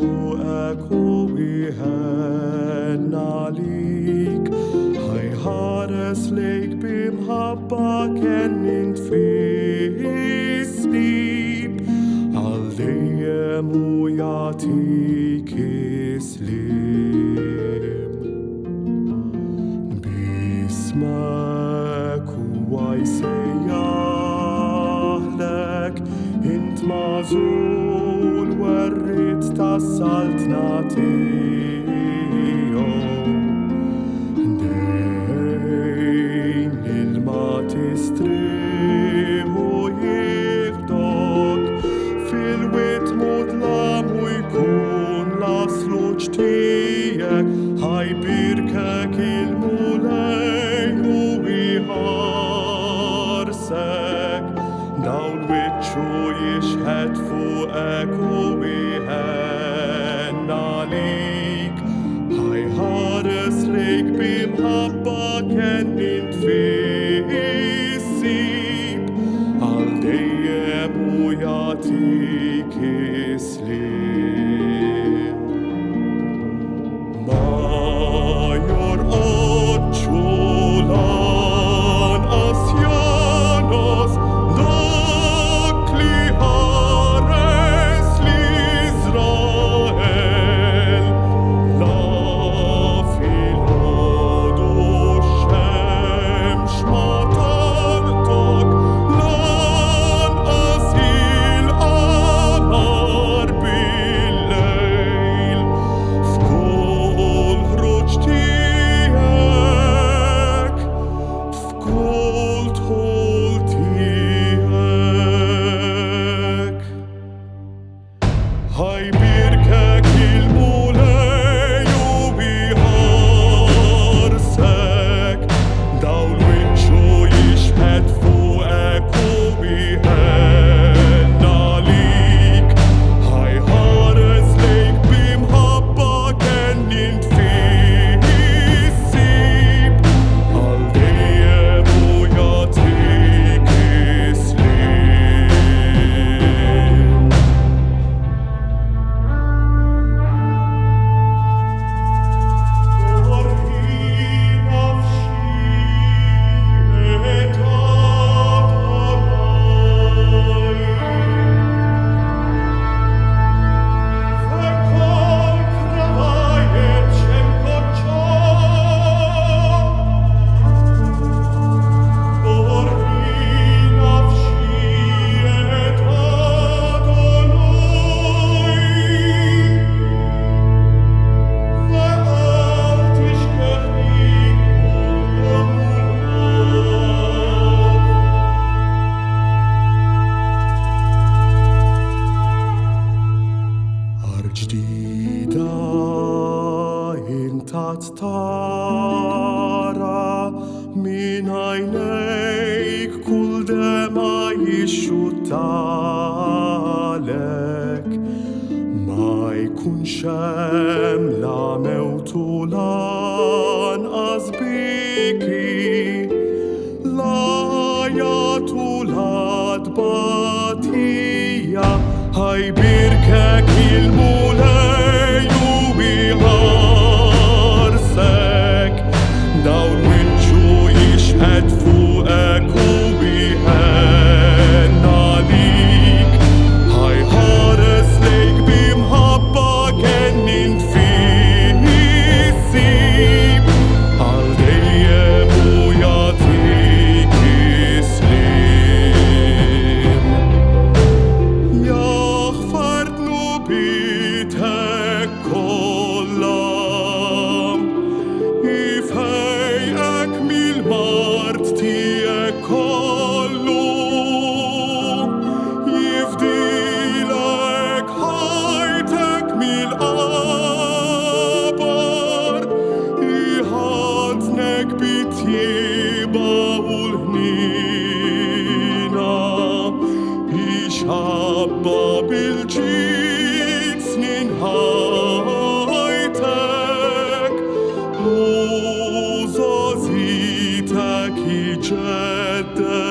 fuqek u wieħenna lik, ħajħares lejk bimħabba kien int fis-slib, għal dejjem u jagħtik islim. Bismek huwa jsejjaħlek, int magħżul werriet tas-saltna tiegħu. Dejn l-ilma tistrieħu jieħdok, fil-witmu tlamu jkun l-asluġ tiegħek, ħajbirkek il-mulej u iħarsek, dawl wiċċu jixħed fuqek u wieħenna lik, ħajħares lejk bimħabba kien int fis-sib, għal dejjem u jagħtik islim. Ma jorqodxu lanqas Janos, dak li ħares l-Iżrael, la fil-ħodu x-xemx ma tagħtok, lanqas il-qamar bil-lejl, f'kull ħruġ tiegħek, f'kull dħul tiegħek. ħajbirkek il-mulej u iħarsek, dawl wiċċu jixħed fuqek u wieħenna lik, ħajħares lejk bimħabba kien int fis-sib, għal dejjem u jagħtik islim. Orħina f'xieħ Adonai, f'kol krawajet x'hemm koċċo. Orħina f'xieħ Adonai, f'qal tixkeħnik u Ar ġdida intat tara min għajnejk, kull dema jixxuttalek, ma jkunx hemm la mewt u lanqas biki, la jagħtu l-adbatija, ħajbirkek il-mulej u iħarsek, dawl wiċċu jixħed fuqek u wieħenna lik, ħajħares lejk bimħabba kien int fis-sib, għal dejjem u jagħtik islim. Jaħfar dnubitek kollha, ifejqek mill-mard tiegħek kollu, jifdilek ħajtek mill-qabar, iħadnek bit-tjieba u l-ħnina, ixħabba bil-ġid snin ħajtek, u żożitek iġedded